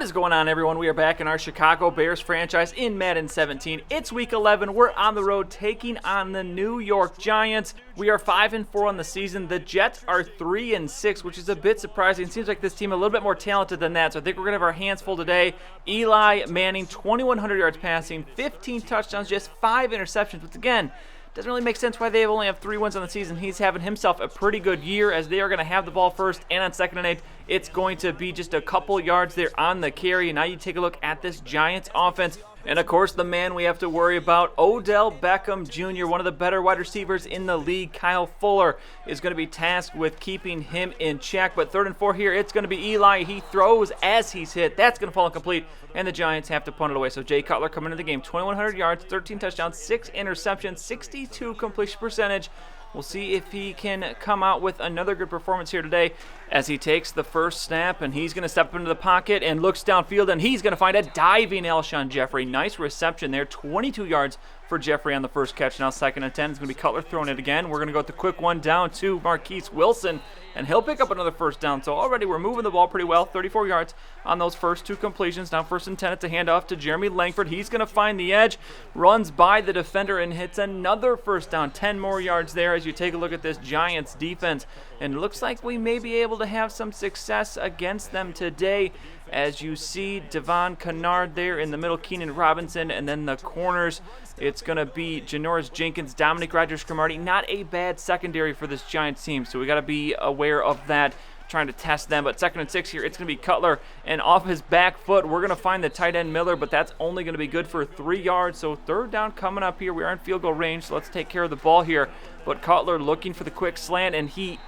is going on, everyone? We are back in our Chicago Bears franchise in Madden 17. It's week 11. We're on the road taking on the New York Giants. We are 5-4 on the season. The Jets are 3-6, which is a bit surprising. It seems like this team a little bit more talented than that, so I think we're going to have our hands full today. Eli Manning, 2,100 yards passing, 15 touchdowns, just 5 interceptions, which again, doesn't really make sense why they only have 3 wins on the season. He's having himself a pretty good year as they are going to have the ball first, and on 2nd and 8, it's going to be just a couple yards there on the carry. And now you take a look at this Giants offense. And, of course, the man we have to worry about, Odell Beckham Jr., one of the better wide receivers in the league. Kyle Fuller is going to be tasked with keeping him in check. But 3rd and 4 here, it's going to be Eli. He throws as he's hit. That's going to fall incomplete, and the Giants have to punt it away. So Jay Cutler coming into the game, 2,100 yards, 13 touchdowns, 6 interceptions, 62 completion percentage. We'll see if he can come out with another good performance here today as he takes the first snap, and he's going to step into the pocket and looks downfield, and he's going to find a diving Alshon Jeffrey. Nice reception there, 22 yards for Jeffrey on the first catch. Now 2nd and 10. It's going to be Cutler throwing it again. We're going to go with the quick one down to Marquise Wilson, and he'll pick up another first down. So already we're moving the ball pretty well, 34 yards on those first 2 completions. Now 1st and 10, it's a handoff to Jeremy Langford. He's going to find the edge, runs by the defender, and hits another first down. 10 more yards there as you take a look at this Giants defense. And it looks like we may be able to have some success against them today. As you see, Devon Kennard there in the middle, Keenan Robinson, and then the corners, it's going to be Janoris Jenkins, Dominic Rodgers-Cromartie. Not a bad secondary for this Giants team, so we got to be aware of that, trying to test them. But 2nd and 6 here, it's going to be Cutler, and off his back foot, we're going to find the tight end Miller, but that's only going to be good for 3 yards. So 3rd down coming up here. We are in field goal range, so let's take care of the ball here. But Cutler looking for the quick slant, and he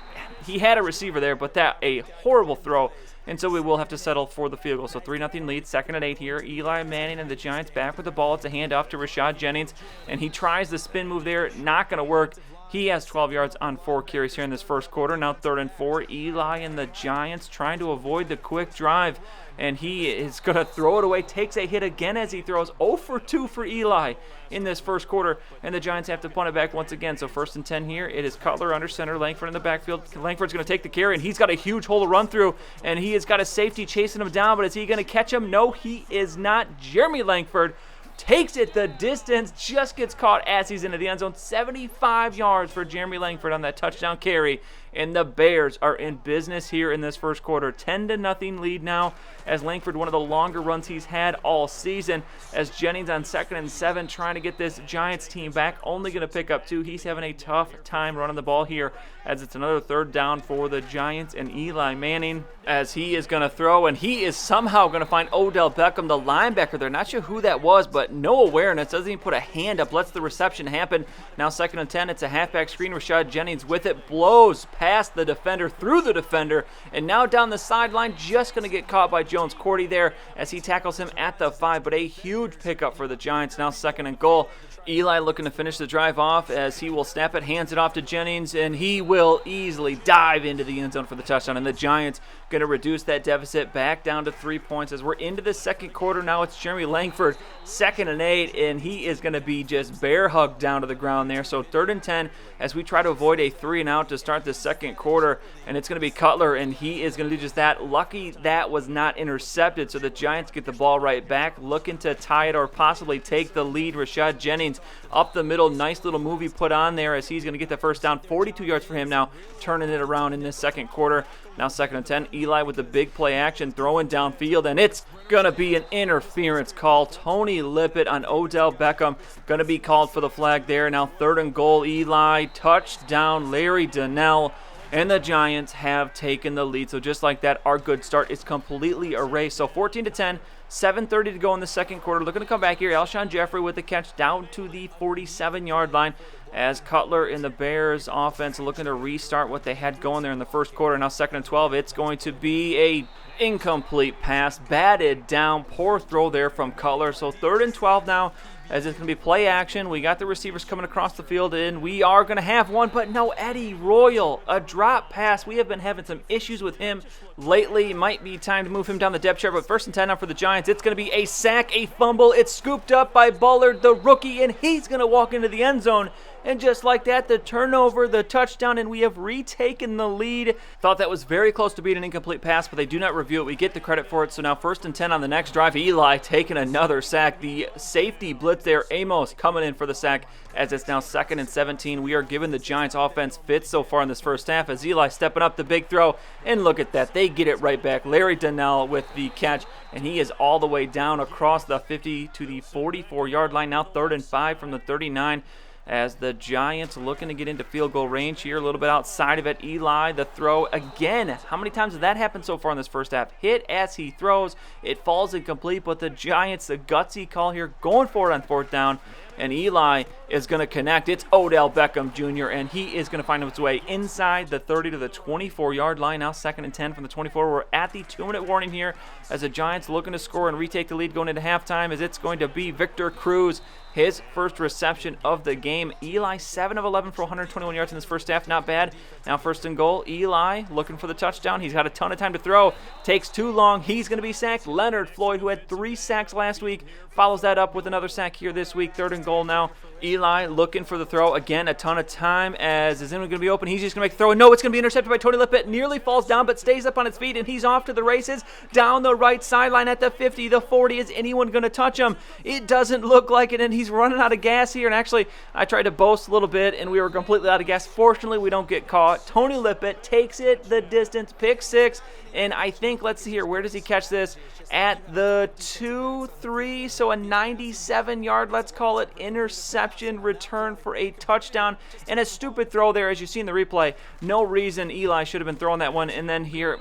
had a receiver there, but that a horrible throw. And so we will have to settle for the field goal. So 3-0 lead, 2nd and 8 here. Eli Manning and the Giants back with the ball. It's a handoff to Rashad Jennings, and he tries the spin move there. Not going to work. He has 12 yards on 4 carries here in this first quarter. Now 3rd and 4. Eli and the Giants trying to avoid the quick drive, and he is going to throw it away. Takes a hit again as he throws. 0 for 2 for Eli in this first quarter, and the Giants have to punt it back once again. So 1st and 10 here. It is Cutler under center, Langford in the backfield. Langford's going to take the carry, and he's got a huge hole to run through, and he has got a safety chasing him down, but is he going to catch him? No, he is not. Jeremy Langford takes it the distance, just gets caught as he's into the end zone. 75 yards for Jeremy Langford on that touchdown carry, and the Bears are in business here in this first quarter. 10-0 lead now as Langford, one of the longer runs he's had all season, as Jennings on 2nd and 7 trying to get this Giants team back, only going to pick up 2. He's having a tough time running the ball here as it's another 3rd down for the Giants, and Eli Manning as he is going to throw, and he is somehow going to find Odell Beckham, the linebacker there. Not sure who that was, but no awareness, doesn't even put a hand up, lets the reception happen. Now 2nd and 10, it's a halfback screen. Rashad Jennings with it, blows past the defender, through the defender, and now down the sideline, just going to get caught by Jones Cordy there as he tackles him at the 5, but a huge pickup for the Giants. Now 2nd and goal. Eli looking to finish the drive off as he will snap it, hands it off to Jennings, and he will easily dive into the end zone for the touchdown. And the Giants going to reduce that deficit back down to 3 points as we're into the second quarter. Now it's Jeremy Langford, 2nd and 8, and he is going to be just bear hugged down to the ground there. So 3rd and 10 as we try to avoid a 3-and-out to start the second quarter, and it's going to be Cutler, and he is going to do just that. Lucky that was not intercepted, so the Giants get the ball right back, looking to tie it or possibly take the lead. Rashad Jennings up the middle, nice little move he put on there as he's going to get the first down. 42 yards for him now, turning it around in this second quarter. Now 2nd and 10, Eli with the big play action, throwing downfield, and it's going to be an interference call. Tony Lippett on Odell Beckham going to be called for the flag there. Now 3rd and goal, Eli, touchdown, Larry Donnell, and the Giants have taken the lead. So just like that, our good start is completely erased. So 14-10, 7:30 to go in the second quarter. Looking to come back here, Alshon Jeffrey with the catch down to the 47-yard line as Cutler in the Bears offense looking to restart what they had going there in the first quarter. Now 2nd and 12, it's going to be a incomplete pass, batted down, poor throw there from Cutler. So 3rd and 12 now as it's going to be play action. We got the receivers coming across the field, and we are going to have one, but no, Eddie Royal, a drop pass. We have been having some issues with him lately. Might be time to move him down the depth chart, but 1st and 10 now for the Giants. It's going to be a sack, a fumble. It's scooped up by Bullard, the rookie, and he's going to walk into the end zone and just like that, the turnover, the touchdown, and we have retaken the lead. Thought that was very close to being an incomplete pass, but they do not review it. We get the credit for it, so now 1st and 10 on the next drive. Eli taking another sack. The safety blitz there, Amos coming in for the sack as it's now 2nd and 17. We are giving the Giants offense fits so far in this first half as Eli stepping up the big throw, and look at that. They get it right back. Larry Donnell with the catch, and he is all the way down across the 50 to the 44-yard line. Now 3rd and 5 from the 39 as the Giants looking to get into field goal range here, a little bit outside of it. Eli, the throw again. How many times has that happened so far in this first half? Hit as he throws. It falls incomplete, but the Giants, the gutsy call here, going for it on 4th down. And Eli is going to connect. It's Odell Beckham Jr., and he is going to find his way inside the 30 to the 24-yard line. Now 2nd and 10 from the 24. We're at the 2-minute warning here as the Giants looking to score and retake the lead going into halftime, as it's going to be Victor Cruz, his first reception of the game. Eli, 7 of 11 for 121 yards in this first half. Not bad. Now 1st and goal. Eli looking for the touchdown. He's got a ton of time to throw. Takes too long. He's going to be sacked. Leonard Floyd, who had 3 sacks last week, follows that up with another sack here this week. 3rd and goal now. Eli looking for the throw. Again, a ton of time as is anyone going to be open. He's just going to make the throw. And no, it's going to be intercepted by Tony Lippett. Nearly falls down, but stays up on his feet, and he's off to the races down the right sideline at the 50, the 40. Is anyone going to touch him? It doesn't look like it, and he's running out of gas here. And actually, I tried to boast a little bit, and we were completely out of gas. Fortunately, we don't get caught. Tony Lippett takes it the distance, pick 6, and I think, let's see here, where does he catch this? At the 2-3, so a 97-yard, let's call it, interception return for a touchdown, and a stupid throw there, as you see in the replay. No reason Eli should have been throwing that one. And then here,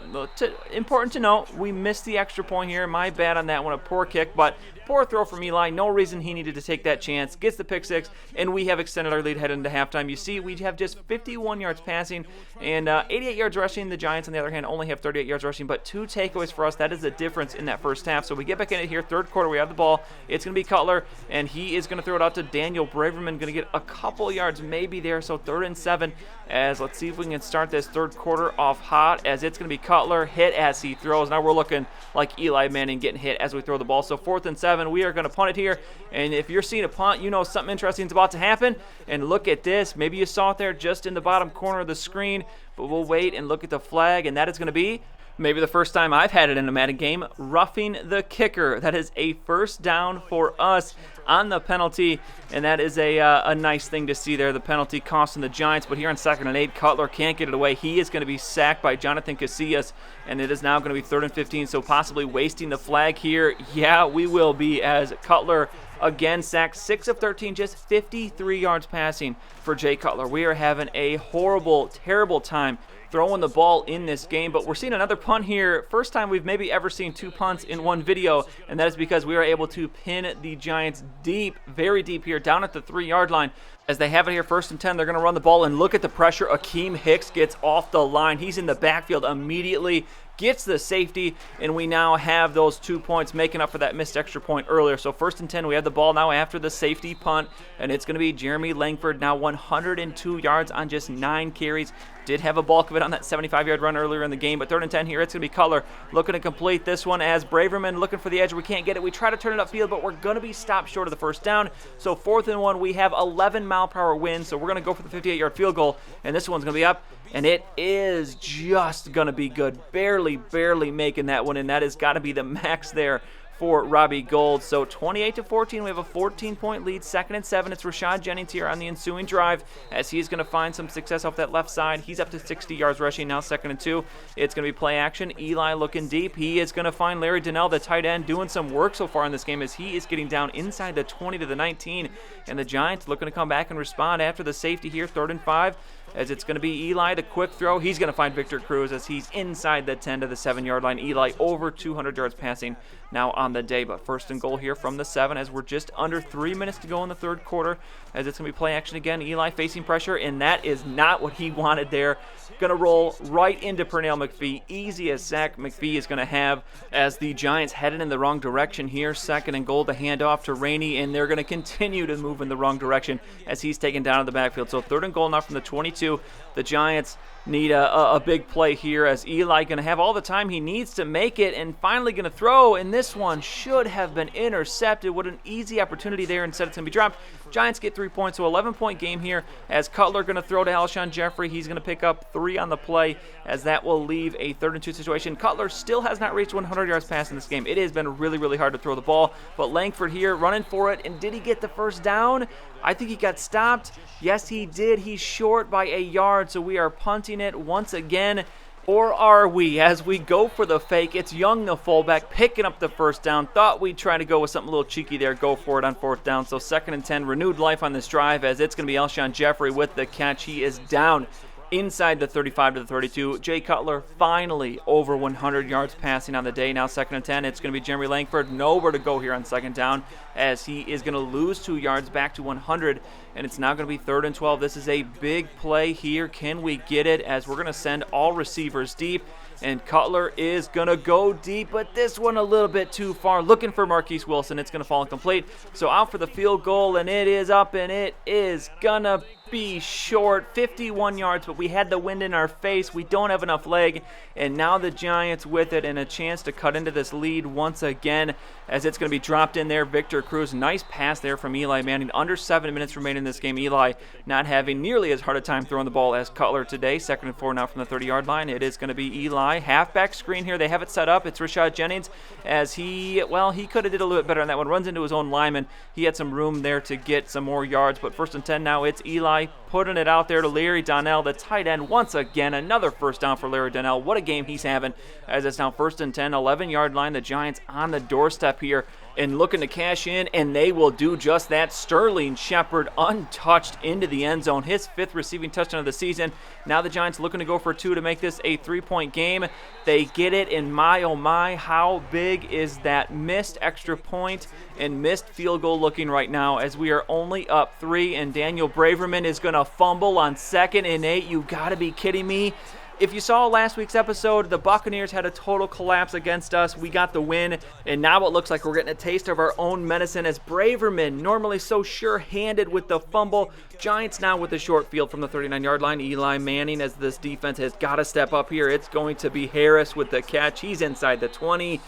important to note, we missed the extra point here. My bad on that one, a poor kick, but poor throw from Eli. No reason he needed to take that chance. Gets the pick 6, and we have extended our lead heading into halftime. You see, we have just 51 yards passing and 88 yards rushing. The Giants, on the other hand, only have 38 yards rushing, but 2 takeaways for us. That is the difference in that first half. So we get back in it here. 3rd quarter, we have the ball. It's going to be Cutler, and he is going to throw it out to Daniel Braverman. Going to get a couple yards maybe there. So 3rd and 7 as let's see if we can start this 3rd quarter off hot, as it's going to be Cutler, hit as he throws. Now we're looking like Eli Manning getting hit as we throw the ball. So 4th and 7, we are going to punt it here. And if you're seeing a punt, you know something interesting is about to happen. And look at this. Maybe you saw it there just in the bottom corner of the screen, but we'll wait and look at the flag, and that is going to be maybe the first time I've had it in a Madden game, roughing the kicker. That is a 1st down for us on the penalty, and that is a nice thing to see there. The penalty costing the Giants, but here on 2nd and 8, Cutler can't get it away. He is going to be sacked by Jonathan Casillas, and it is now going to be 3rd and 15, so possibly wasting the flag here. Yeah, we will be, as Cutler again sacked. 6 of 13, just 53 yards passing for Jay Cutler. We are having a horrible, terrible time throwing the ball in this game, but we're seeing another punt here. First time we've maybe ever seen 2 punts in one video, and that is because we are able to pin the Giants deep, very deep here, down at the 3-yard line. As they have it here, 1st and 10, they're going to run the ball, and look at the pressure. Akeem Hicks gets off the line. He's in the backfield immediately, gets the safety, and we now have those 2 points making up for that missed extra point earlier. So 1st and 10, we have the ball now after the safety punt, and it's going to be Jeremy Langford, now 102 yards on just 9 carries. Did have a bulk of it on that 75-yard run earlier in the game, but 3rd and 10 here, it's going to be Cutler looking to complete this one as Braverman looking for the edge. We can't get it. We try to turn it upfield, but we're going to be stopped short of the 1st down. So 4th and 1, we have 11-mile-per-hour wind, so we're going to go for the 58-yard field goal, and this one's going to be up, and it is just going to be good. Barely making that one, and that has got to be the max there for Robbie Gould. So 28-14, we have a 14-point lead. 2nd and 7, it's Rashad Jennings here on the ensuing drive as he's going to find some success off that left side. He's up to 60 yards rushing now. 2nd and 2, it's going to be play action. Eli looking deep. He is going to find Larry Donnell, the tight end, doing some work so far in this game as he is getting down inside the 20 to the 19, and the Giants looking to come back and respond after the safety here. 3rd and 5, as it's going to be Eli, the quick throw. He's going to find Victor Cruz as he's inside the 10 to the 7-yard line. Eli over 200 yards passing now on the day, but 1st and goal here from the 7 as we're just under 3 minutes to go in the 3rd quarter, as it's going to be play action again. Eli facing pressure, and that is not what he wanted there. Going to roll right into Pernell McPhee. Easiest sack McPhee is going to have as the Giants headed in the wrong direction here. 2nd and goal, the handoff to Rainey, and they're going to continue to move in the wrong direction as he's taken down in the backfield. So 3rd and goal now from the 22. The Giants need a big play here, as Eli going to have all the time he needs to make it, and finally going to throw, and this one should have been intercepted. What an easy opportunity there. Instead it's going to be dropped. Giants get 3 points, so 11-point game here, as Cutler going to throw to Alshon Jeffrey. He's going to pick up 3 on the play, as that will leave a 3rd-and-2 situation. Cutler still has not reached 100 yards pass in this game. It has been really, really hard to throw the ball, but Langford here running for it, and did he get the first down? I think he got stopped. Yes, he did. He's short by a yard, so we are punting it once again. Or are we? As we go for the fake, it's Young, the fullback, picking up the first down. Thought we'd try to go with something a little cheeky there, go for it on 4th down. So 2nd and 10, renewed life on this drive, as it's going to be Alshon Jeffrey with the catch. He is down inside the 35 to the 32. Jay Cutler finally over 100 yards passing on the day. Now 2nd and 10. It's going to be Jeremy Langford. Nowhere to go here on 2nd down, as he is going to lose 2 yards back to 100. And it's now going to be 3rd and 12. This is a big play here. Can we get it? As we're going to send all receivers deep. And Cutler is going to go deep, but this one a little bit too far. Looking for Marquise Wilson. It's going to fall incomplete. So out for the field goal, and it is up, and it is going to be short. 51 yards, but we had the wind in our face. We don't have enough leg, and now the Giants with it and a chance to cut into this lead once again, as it's going to be dropped in there. Victor Cruz, nice pass there from Eli Manning. Under 7 minutes remaining in this game. Eli not having nearly as hard a time throwing the ball as Cutler today. 2nd and 4 now from the 30-yard line. It is going to be Eli. Halfback screen here. They have it set up. It's Rashad Jennings, as he could have did a little bit better on that one. Runs into his own lineman. He had some room there to get some more yards, but 1st and 10 now. It's Eli putting it out there to Larry Donnell, the tight end. Once again, another first down for Larry Donnell. What a game he's having, as it's now 1st and 10, 11-yard line. The Giants on the doorstep here and looking to cash in, and they will do just that. Sterling Shepard untouched into the end zone, his 5th receiving touchdown of the season. Now the Giants looking to go for 2 to make this a 3-point game. They get it, and my oh my, how big is that missed extra point and missed field goal looking right now, as we are only up 3, and Daniel Braverman is going to fumble on 2nd and 8. You got to be kidding me. If you saw last week's episode, the Buccaneers had a total collapse against us. We got the win, and now it looks like we're getting a taste of our own medicine, as Braverman, normally so sure-handed with the fumble. Giants now with the short field from the 39-yard line. Eli Manning, as this defense has got to step up here. It's going to be Harris with the catch. He's inside the 20.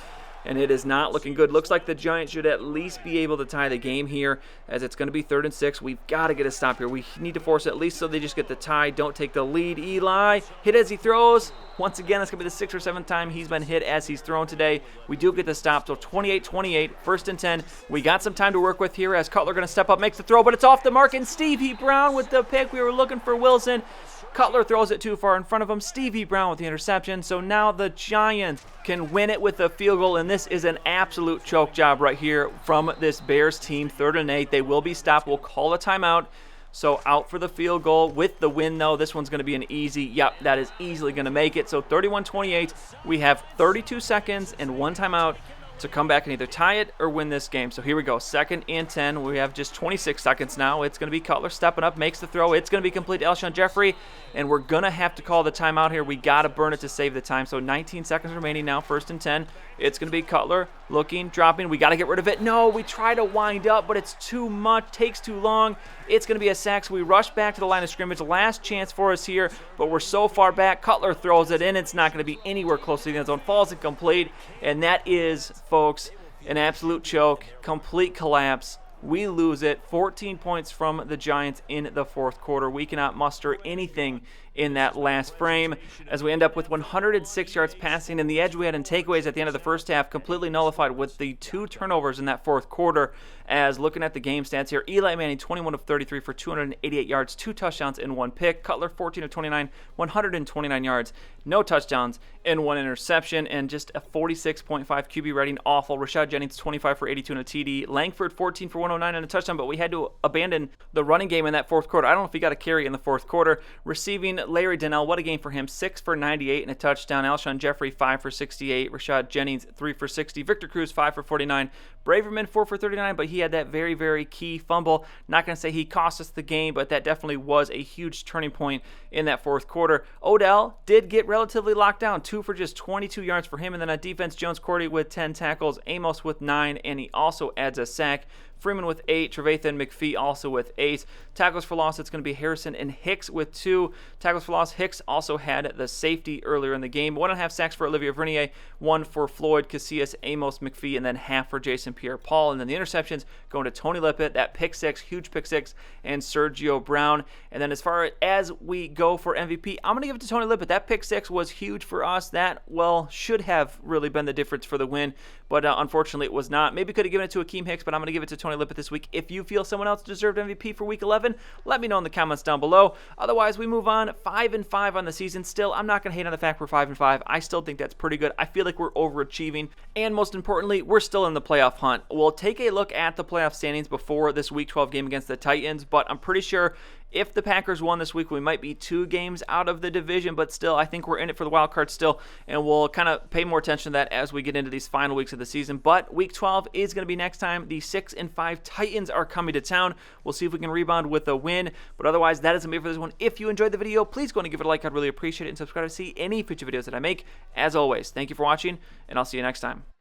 And it is not looking good. Looks like the Giants should at least be able to tie the game here, as it's going to be 3rd and 6. We've got to get a stop here. We need to force it, at least so they just get the tie. Don't take the lead. Eli hit as he throws. Once again, that's going to be the 6th or 7th time he's been hit as he's thrown today. We do get the stop, so 28-28, 1st and 10. We got some time to work with here, as Cutler going to step up, makes the throw, but it's off the mark, and Stevie Brown with the pick. We were looking for Wilson. Cutler throws it too far in front of him. Stevie Brown with the interception. So now the Giants can win it with a field goal, and this is an absolute choke job right here from this Bears team. 3rd and 8. They will be stopped. We'll call a timeout. So out for the field goal with the win, though. This one's going to be an easy. Yep, that is easily going to make it. So 31-28. We have 32 seconds and 1 timeout to come back and either tie it or win this game. So here we go, 2nd and 10. We have just 26 seconds now. It's going to be Cutler stepping up, makes the throw. It's going to be complete to Alshon Jeffrey, and we're going to have to call the timeout here. We got to burn it to save the time. So 19 seconds remaining now, 1st and 10. It's going to be Cutler looking, dropping. We got to get rid of it. No, we try to wind up, but it's too much, takes too long. It's going to be a sack, so we rush back to the line of scrimmage. Last chance for us here, but we're so far back. Cutler throws it in. It's not going to be anywhere close to the end zone. Falls incomplete, and that is, folks, an absolute choke, complete collapse. We lose it. 14 points from the Giants in the 4th quarter. We cannot muster anything in that last frame, as we end up with 106 yards passing, and the edge we had in takeaways at the end of the first half completely nullified with the 2 turnovers in that 4th quarter. As looking at the game stats here, Eli Manning 21 of 33 for 288 yards, 2 touchdowns and 1 pick. Cutler 14 of 29, 129 yards, no touchdowns and 1 interception, and just a 46.5 QB rating. Awful. Rashad Jennings 25 for 82 and a TD. Langford 14 for 109 and a touchdown, but we had to abandon the running game in that 4th quarter. I don't know if he got a carry in the 4th quarter. Receiving, Larry Donnell, what a game for him. 6 for 98 and a touchdown. Alshon Jeffrey 5 for 68. Rashad Jennings 3 for 60. Victor Cruz 5 for 49. Braverman 4 for 39, but he had that very, very key fumble. Not going to say he cost us the game, but that definitely was a huge turning point in that 4th quarter. Odell did get relatively locked down. 2 for just 22 yards for him. And then on defense, Jones Cordy with 10 tackles, Amos with 9, and he also adds a sack Freeman with 8, Trevathan McPhee also with 8. Tackles for loss, it's going to be Harrison and Hicks with 2. Tackles for loss, Hicks also had the safety earlier in the game. 1.5 sacks for Olivier Vernier, 1 for Floyd Casillas, Amos McPhee, and then half for Jason Pierre-Paul. And then the interceptions going to Tony Lippett, that pick 6, huge pick 6, and Sergio Brown. And then as far as we go for MVP, I'm going to give it to Tony Lippett. That pick 6 was huge for us. That, well, should have really been the difference for the win, but unfortunately it was not. Maybe could have given it to Akeem Hicks, but I'm going to give it to Tony Lippett this week. If you feel someone else deserved MVP for Week 11, let me know in the comments down below. Otherwise, we move on 5-5 on the season. Still, I'm not going to hate on the fact we're 5-5. I still think that's pretty good. I feel like we're overachieving, and most importantly, we're still in the playoff hunt. We'll take a look at the playoff standings before this Week 12 game against the Titans, but I'm pretty sure if the Packers won this week, we might be 2 games out of the division, but still, I think we're in it for the wild card still, and we'll kind of pay more attention to that as we get into these final weeks of the season. But Week 12 is going to be next time. The 6-5 Titans are coming to town. We'll see if we can rebound with a win, but otherwise, that is going to be it for this one. If you enjoyed the video, please go and give it a like. I'd really appreciate it, and subscribe to see any future videos that I make. As always, thank you for watching, and I'll see you next time.